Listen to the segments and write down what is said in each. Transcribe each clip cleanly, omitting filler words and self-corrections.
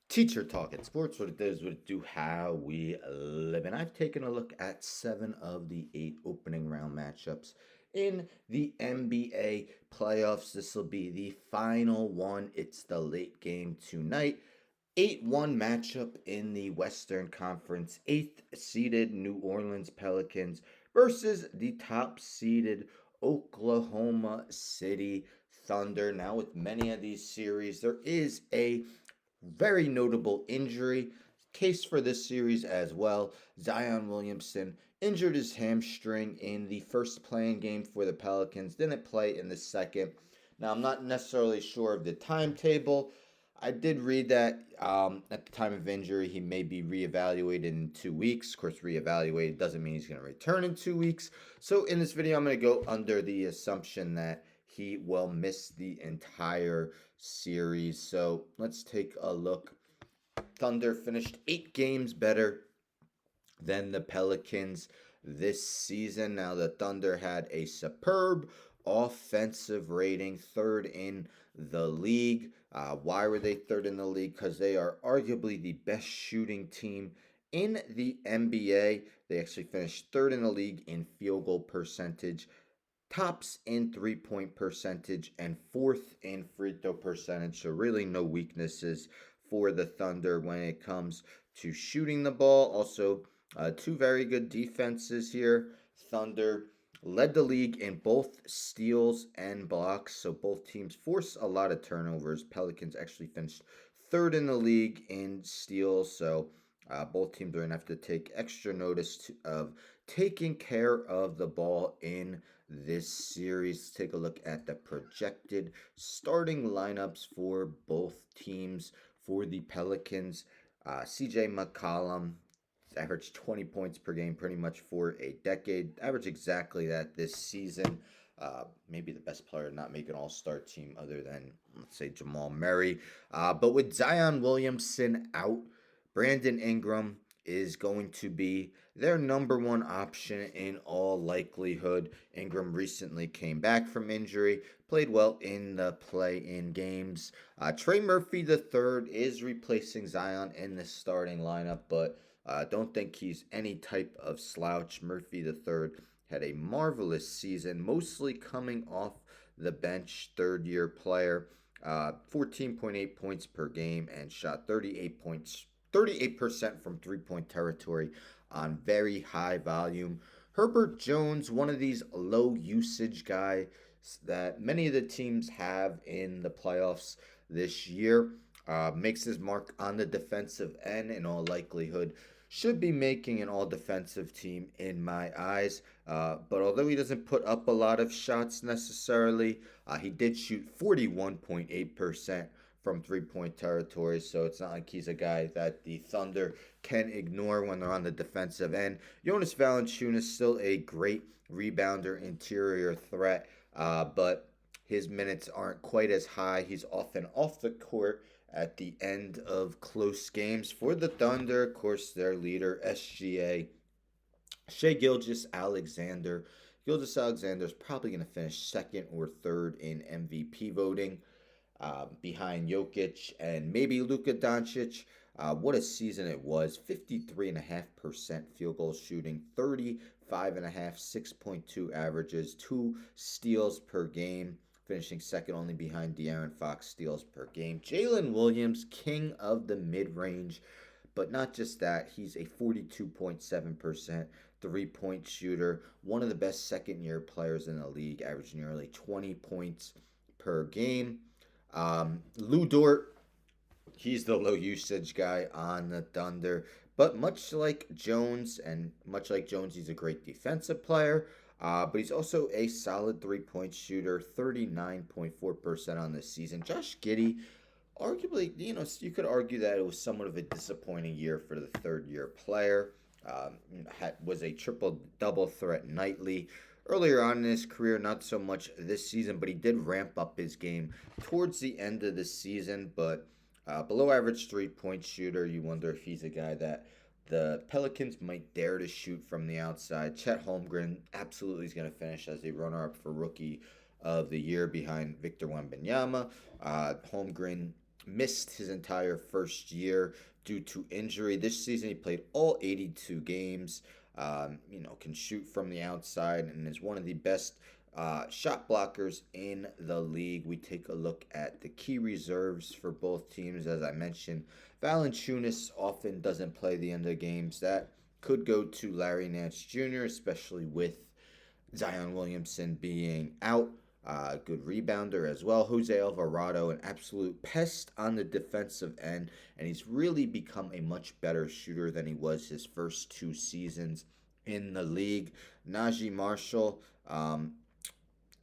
Teacher Talking Sports, what it does, what it do, how we live. And I've taken a look at 7 of the 8 opening round matchups in the NBA playoffs. This will be the final one. It's the late game tonight. 8-1 matchup in the Western Conference. 8th seeded New Orleans Pelicans versus the top seeded Oklahoma City Thunder. Now, with many of these series, there is a very notable injury. Case for this series as well. Zion Williamson injured his hamstring in the first playing game for the Pelicans, didn't play in the second. Now, I'm not necessarily sure of the timetable. I did read that at the time of injury, he may be reevaluated in 2 weeks. Of course, reevaluated doesn't mean he's going to return in 2 weeks. So, in this video, I'm going to go under the assumption that he will miss the entire series. So let's take a look. Thunder finished 8 games better than the Pelicans this season. Now, the Thunder had a superb offensive rating, third in the league. Why were they third in the league? Because they are arguably the best shooting team in the NBA. They actually finished third in the league in field goal percentage, tops in 3-point percentage, and fourth in free throw percentage. So, really, no weaknesses for the Thunder when it comes to shooting the ball. Also, two very good defenses here. Thunder led the league in both steals and blocks, so both teams force a lot of turnovers. Pelicans actually finished third in the league in steals, so both teams are going to have to take extra notice of taking care of the ball in this series. Take a look at the projected starting lineups for both teams. For the Pelicans, CJ McCollum averaged 20 points per game pretty much for a decade. Averaged exactly that this season. Maybe the best player to not make an all-star team other than, let's say, Jamal Murray. But with Zion Williamson out, Brandon Ingram is going to be their number one option in all likelihood. Ingram recently came back from injury, played well in the play-in games. Trey Murphy III is replacing Zion in the starting lineup, but don't think he's any type of slouch. Murphy III had a marvelous season, mostly coming off the bench, third-year player. 14.8 points per game and shot 38% from three-point territory on very high volume. Herbert Jones, one of these low usage guys that many of the teams have in the playoffs this year, makes his mark on the defensive end in all likelihood. Should be making an all defensive team in my eyes. But although he doesn't put up a lot of shots necessarily, he did shoot 41.8% from 3-point territory. So it's not like he's a guy that the Thunder can ignore when they're on the defensive end. Jonas Valanciunas is still a great rebounder, interior threat, but his minutes aren't quite as high. He's often off the court at the end of close games for the Thunder. Of course, their leader, SGA, Shea Gilgis Alexander. Gilgis Alexander is probably going to finish second or third in MVP voting, behind Jokic and maybe Luka Doncic. What a season it was. 53.5% field goal shooting, 35.5, 6.2 averages, 2 steals per game, finishing second only behind De'Aaron Fox steals per game. Jalen Williams, king of the mid-range, but not just that, he's a 42.7% three-point shooter, one of the best second-year players in the league, averaging nearly 20 points per game. Lou Dort, he's the low usage guy on the Thunder. But much like Jones, he's a great defensive player. But he's also a solid 3-point shooter, 39.4% on this season. Josh Giddey, arguably, you could argue that it was somewhat of a disappointing year for the third-year player. Was a triple-double threat nightly. Earlier on in his career, not so much this season, but he did ramp up his game towards the end of the season. But below average 3-point shooter, you wonder if he's a guy that the Pelicans might dare to shoot from the outside. Chet Holmgren absolutely is going to finish as a runner-up for Rookie of the Year behind Victor Wembanyama. Holmgren missed his entire first year due to injury. This season, he played all 82 games. Can shoot from the outside and is one of the best shot blockers in the league. We take a look at the key reserves for both teams. As I mentioned, Valanciunas often doesn't play the end of games. That could go to Larry Nance Jr., especially with Zion Williamson being out. Good rebounder as well. Jose Alvarado, an absolute pest on the defensive end, and he's really become a much better shooter than he was his first 2 seasons in the league. Najee Marshall,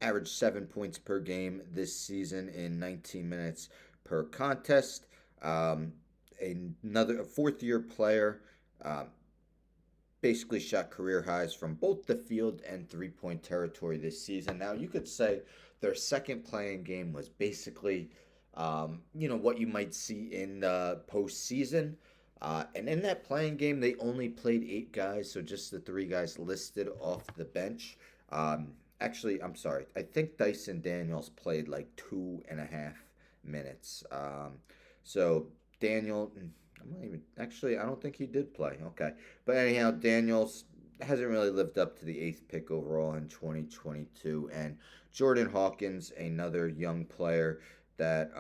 averaged 7 points per game this season in 19 minutes per contest. Um, a fourth-year player. Basically shot career highs from both the field and 3-point territory this season. Now, you could say their second playing game was basically, what you might see in the postseason. And in that playing game, they only played 8 guys, so just the 3 guys listed off the bench. Actually, I'm sorry. I think Dyson Daniels played like 2.5 minutes. So Daniel, I'm not even actually. I don't think he did play. Okay, but anyhow, Daniels hasn't really lived up to the eighth pick overall in 2022, and Jordan Hawkins, another young player that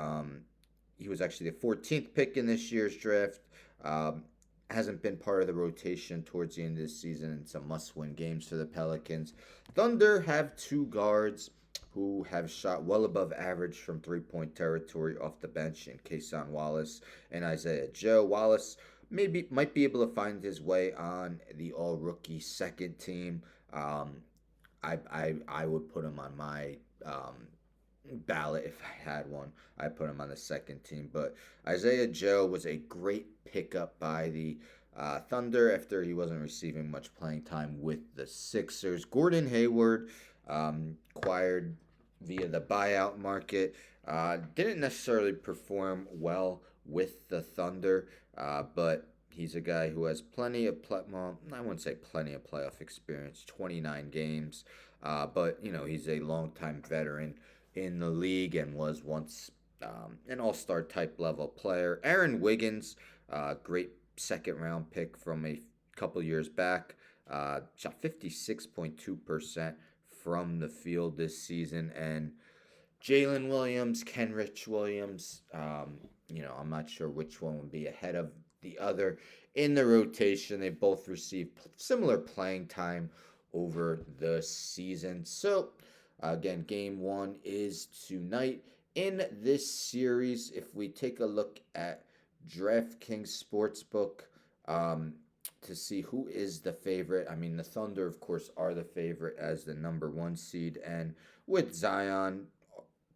he was actually the 14th pick in this year's draft. Um, hasn't been part of the rotation towards the end of the season in some must-win games for the Pelicans. Thunder have 2 guards who have shot well above average from 3-point territory off the bench in Kason Wallace and Isaiah Joe. Wallace maybe might be able to find his way on the all rookie second team. I would put him on my ballot if I had one. I put him on the second team. But Isaiah Joe was a great pickup by the Thunder after he wasn't receiving much playing time with the Sixers. Gordon Hayward, acquired via the buyout market, didn't necessarily perform well with the Thunder, but he's a guy who has plenty of well, I wouldn't say plenty of playoff experience, 29 games, but he's a longtime veteran in the league and was once an all-star type level player. Aaron Wiggins, great second round pick from a couple years back, shot 56.2% from the field this season, and Jalen Williams, Kenrich Williams. I'm not sure which one would be ahead of the other in the rotation. They both received similar playing time over the season. So, again, game one is tonight in this series. If we take a look at DraftKings Sportsbook, to see who is the favorite. I mean, the Thunder, of course, are the favorite as the number 1 seed, and with Zion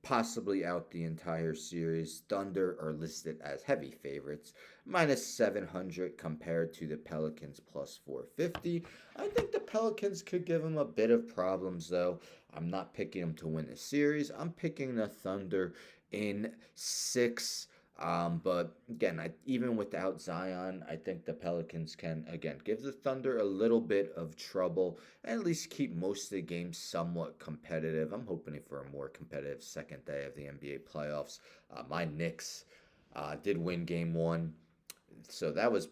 possibly out the entire series, Thunder are listed as heavy favorites, minus 700 compared to the Pelicans plus 450. I think the Pelicans could give them a bit of problems, though. I'm not picking them to win the series. I'm picking the Thunder in 6. But again, even without Zion, I think the Pelicans can, again, give the Thunder a little bit of trouble and at least keep most of the games somewhat competitive. I'm hoping for a more competitive second day of the NBA playoffs. My Knicks did win game one, so that was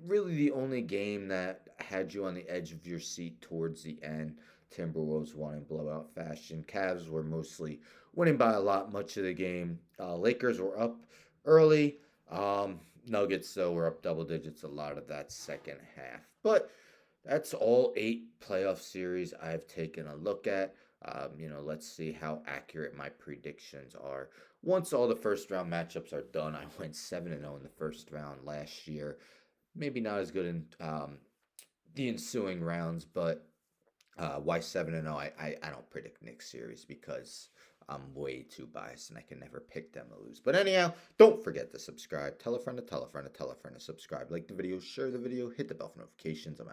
really the only game that had you on the edge of your seat towards the end. Timberwolves won in blowout fashion. Cavs were mostly winning by a lot much of the game. Lakers were up early. Nuggets, though, were up double digits a lot of that second half. But that's all 8 playoff series I've taken a look at. Let's see how accurate my predictions are. Once all the first round matchups are done, I went 7-0 in the first round last year. Maybe not as good in the ensuing rounds, but why 7-0? I don't predict Knicks series because I'm way too biased and I can never pick them to lose. But anyhow, don't forget to subscribe. Tell a friend to tell a friend to tell a friend to subscribe. Like the video, share the video, hit the bell for notifications. I'm out.